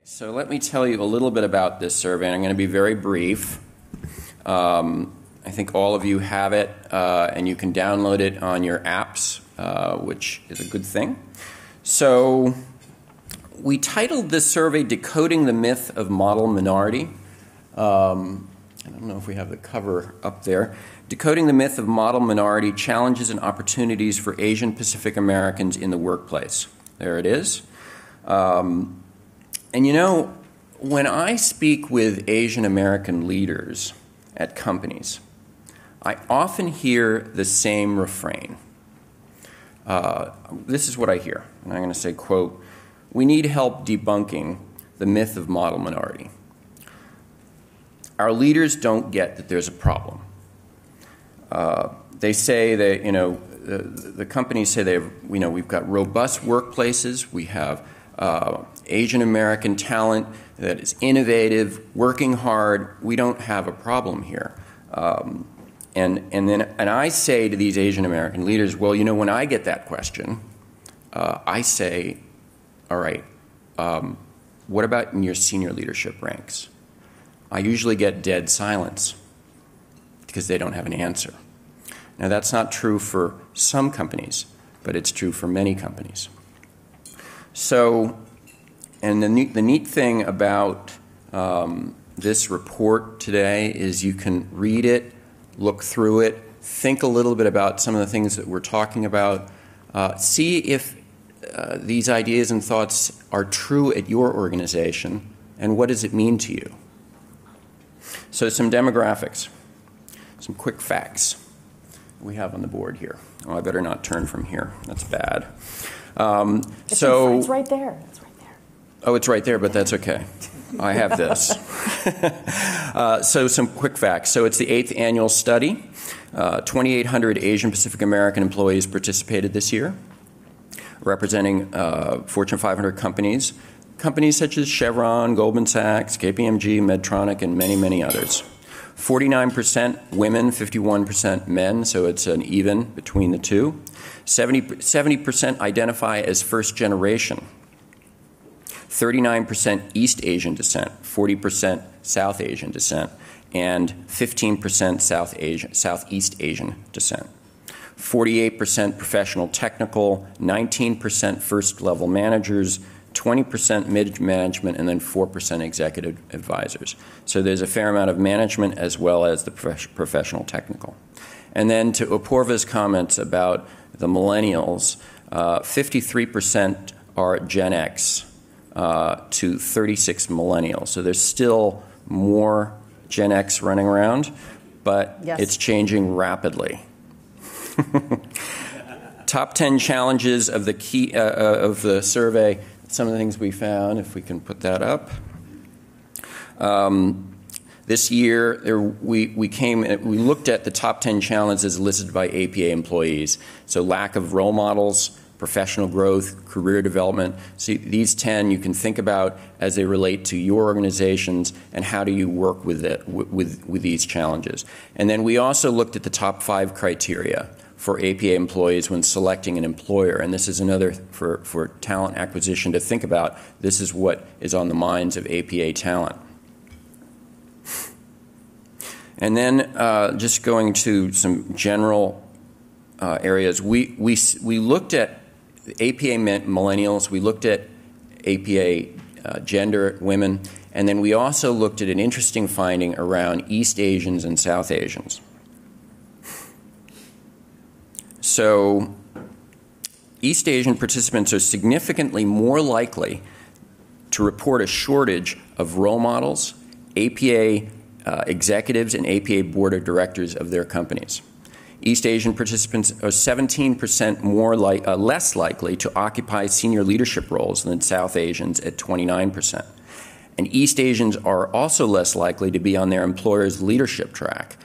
So let me tell you a little bit about this survey, and I'm going to be very brief. I think all of you have it, and you can download it on your apps, which is a good thing. So we titled this survey, Decoding the Myth of Model Minority. I don't know if we have the cover up there. Decoding the Myth of Model Minority, Challenges and Opportunities for Asian Pacific Americans in the Workplace. There it is. And you know, when I speak with Asian American leaders at companies, I often hear the same refrain. This is what I hear, and I'm going to say, quote, "We need help debunking the myth of model minority. Our leaders don't get that there's a problem." They say that, the companies say they have, we've got robust workplaces, we have Asian American talent that is innovative, working hard. We don't have a problem here. And I say to these Asian American leaders, well, when I get that question, I say, all right, what about in your senior leadership ranks? I usually get dead silence because they don't have an answer. Now, that's not true for some companies, but it's true for many companies. So, and the neat thing about this report today is you can read it, look through it, think a little bit about some of the things that we're talking about, see if these ideas and thoughts are true at your organization, and what does it mean to you. So some demographics, some quick facts we have on the board here. Oh, I better not turn from here. That's bad. It's right there. It's right there. Oh, it's right there, but that's okay. I have this. So some quick facts. So it's the 8th annual study. 2,800 Asian Pacific American employees participated this year, representing Fortune 500 companies. Companies such as Chevron, Goldman Sachs, KPMG, Medtronic, and many, many others. 49% women, 51% men, so it's an even between the two. 70% identify as first generation. 39% East Asian descent, 40% South Asian descent, and 15% Southeast Asian descent. 48% professional technical, 19% first level managers, 20% mid-management, and then 4% executive advisors. So there's a fair amount of management as well as the professional technical. And then to Apurva's comments about the millennials, 53% are Gen X to 36 millennials. So there's still more Gen X running around, but yes, it's changing rapidly. Top 10 challenges of the key of the survey. Some of the things we found, if we can put that up. This year, we looked at the top 10 challenges listed by APA employees. So lack of role models, professional growth, career development. So these 10 you can think about as they relate to your organizations and how do you work with it, with these challenges. And then we also looked at the top 5 criteria for APA employees when selecting an employer. And this is another for talent acquisition to think about. This is what is on the minds of APA talent. And then just going to some general areas, we looked at APA millennials, we looked at APA gender women, and then we also looked at an interesting finding around East Asians and South Asians. So East Asian participants are significantly more likely to report a shortage of role models, APA executives, and APA board of directors of their companies. East Asian participants are 17% less likely to occupy senior leadership roles than South Asians at 29%. And East Asians are also less likely to be on their employer's leadership track,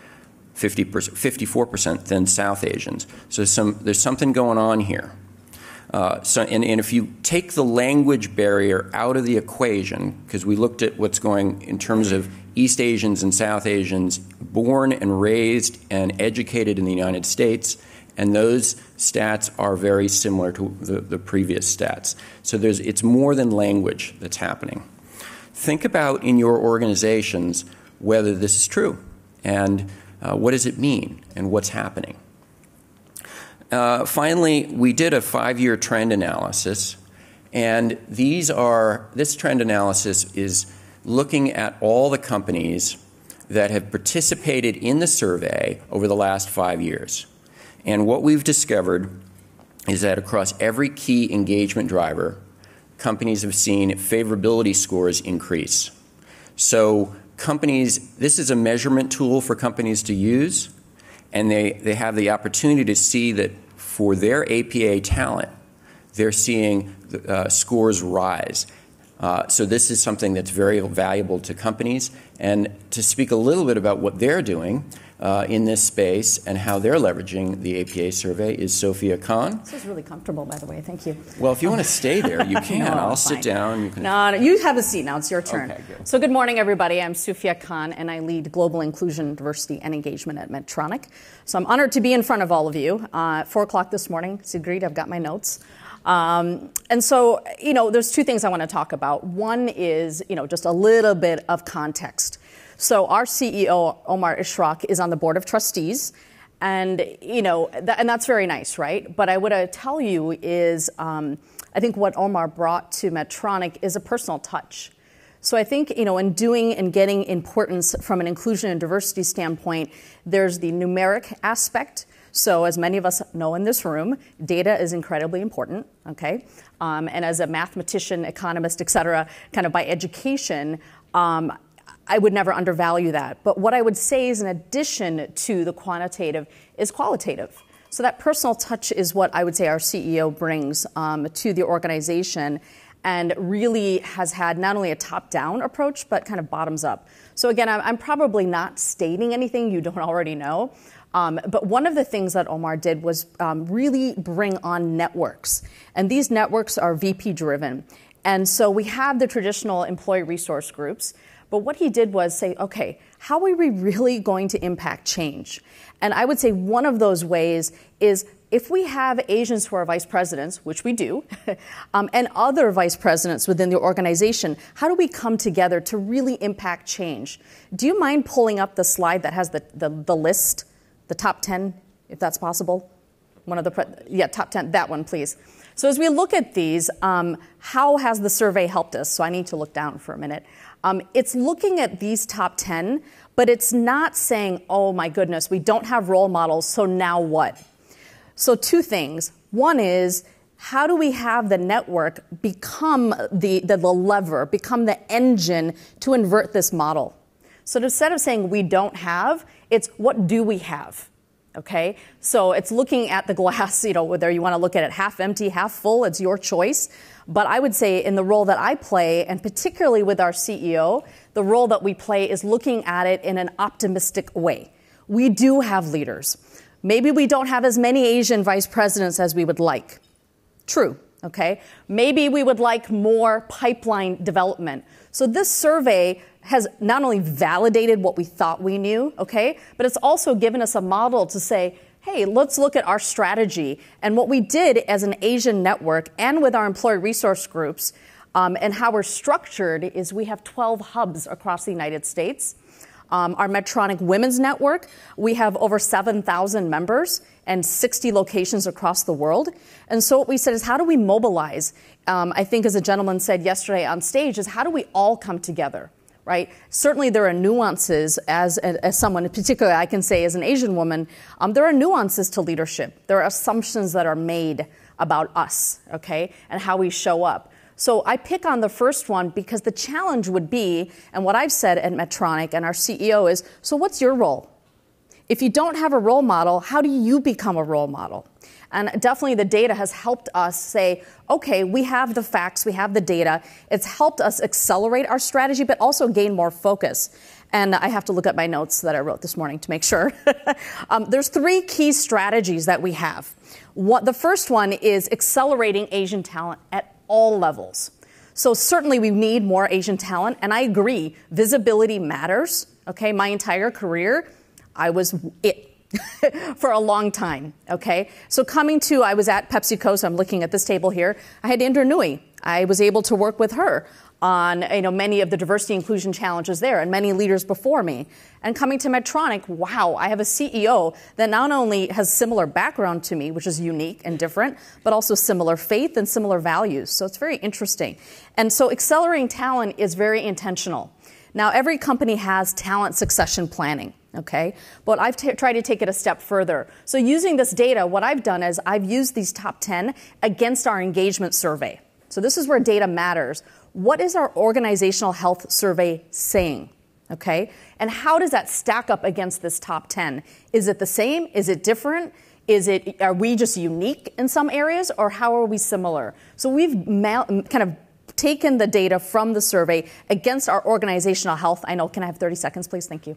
54% than South Asians. So there's something going on here. And if you take the language barrier out of the equation, because we looked at what's going in terms of East Asians and South Asians born and raised and educated in the United States, and those stats are very similar to the previous stats. So it's more than language that's happening. think about in your organizations whether this is true and what does it mean and what's happening. Finally, we did a 5-year trend analysis, and this trend analysis is looking at all the companies that have participated in the survey over the last 5 years. And what we've discovered is that across every key engagement driver, companies have seen favorability scores increase. So this is a measurement tool for companies to use, and they have the opportunity to see that for their APA talent, they're seeing scores rise. So this is something that's very valuable to companies. And to speak a little bit about what they're doing in this space and how they're leveraging the APA survey is Sophia Khan. This is really comfortable, by the way. Thank you. Well, if you want to stay there, you can. No, I'll sit down. You can... No, you have a seat now. It's your turn. Okay, good. So good morning, everybody. I'm Sophia Khan, and I lead Global Inclusion, Diversity, and Engagement at Medtronic. So I'm honored to be in front of all of you. 4 o'clock this morning, Sigrid, I've got my notes. And so, there's 2 things I want to talk about. One is, just a little bit of context. So our CEO, Omar Ishrak, is on the board of trustees. And, and that's very nice, right? But what I tell you is, I think what Omar brought to Medtronic is a personal touch. So I think, in doing and getting importance from an inclusion and diversity standpoint, there's the numeric aspect. So as many of us know in this room, data is incredibly important, okay? And as a mathematician, economist, et cetera, kind of by education, I would never undervalue that. But what I would say is in addition to the quantitative is qualitative. So that personal touch is what I would say our CEO brings to the organization and really has had not only a top-down approach, but kind of bottoms-up. So again, I'm probably not stating anything you don't already know. But one of the things that Omar did was really bring on networks. And these networks are VP-driven. And so we have the traditional employee resource groups. But what he did was say, okay, how are we really going to impact change? And I would say one of those ways is if we have Asians who are vice presidents, which we do, and other vice presidents within the organization, how do we come together to really impact change? Do you mind pulling up the slide that has the list? The top 10, if that's possible. Top 10, that one, please. So as we look at these, how has the survey helped us? So I need to look down for a minute. It's looking at these top 10, but it's not saying, oh my goodness, we don't have role models, so now what? So 2 things. One is, how do we have the network become the lever, become the engine to invert this model? So instead of saying we don't have, it's what do we have, okay? So it's looking at the glass, whether you want to look at it half empty, half full, it's your choice. But I would say in the role that I play, and particularly with our CEO, the role that we play is looking at it in an optimistic way. We do have leaders. Maybe we don't have as many Asian vice presidents as we would like. True, okay? Maybe we would like more pipeline development. So this survey has not only validated what we thought we knew, okay, but it's also given us a model to say, hey, let's look at our strategy. And what we did as an Asian network and with our employee resource groups and how we're structured is we have 12 hubs across the United States. Our Medtronic Women's Network, we have over 7,000 members and 60 locations across the world. And so what we said is, how do we mobilize? I think as a gentleman said yesterday on stage, is how do we all come together? Right? Certainly there are nuances as someone, particularly I can say as an Asian woman, there are nuances to leadership. There are assumptions that are made about us, okay, and how we show up. So I pick on the first one because the challenge would be, and what I've said at Medtronic and our CEO is, so what's your role? If you don't have a role model, how do you become a role model? And definitely the data has helped us say, okay, we have the facts, we have the data. It's helped us accelerate our strategy, but also gain more focus. And I have to look at my notes that I wrote this morning to make sure. There's 3 key strategies that we have. The first one is accelerating Asian talent at all levels. So certainly we need more Asian talent, and I agree, visibility matters. Okay, my entire career, I was it. For a long time, okay? So I was at PepsiCo, so I'm looking at this table here. I had Indra Nui. I was able to work with her. on many of the diversity inclusion challenges there and many leaders before me. And coming to Medtronic, wow, I have a CEO that not only has similar background to me, which is unique and different, but also similar faith and similar values. So it's very interesting. And so accelerating talent is very intentional. Now, every company has talent succession planning, okay? But I've tried to take it a step further. So using this data, what I've done is I've used these top 10 against our engagement survey. So this is where data matters. What is our organizational health survey saying? Okay? And how does that stack up against this top 10? Is it the same? Is it different? Are we just unique in some areas, or how are we similar? So we've kind of taken the data from the survey against our organizational health. I know, can I have 30 seconds, please? Thank you.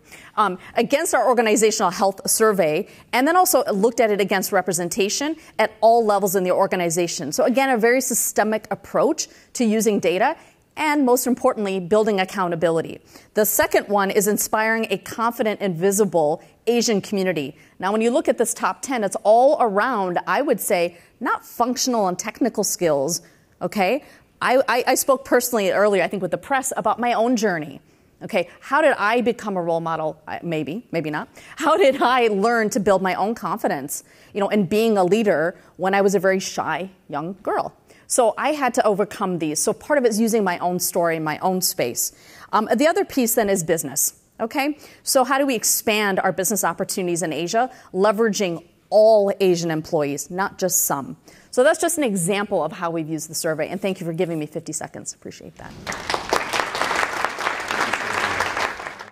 Against our organizational health survey, and then also looked at it against representation at all levels in the organization. So again, a very systemic approach to using data, and most importantly, building accountability. The second one is inspiring a confident and visible Asian community. Now, when you look at this top 10, it's all around, I would say, not functional and technical skills, okay? I spoke personally earlier, I think, with the press about my own journey. Okay, how did I become a role model? Maybe not. How did I learn to build my own confidence, in being a leader when I was a very shy young girl? So I had to overcome these. So part of it is using my own story, my own space. The other piece then is business. Okay, so how do we expand our business opportunities in Asia, leveraging all Asian employees, not just some? So that's just an example of how we've used the survey. And thank you for giving me 50 seconds. Appreciate that.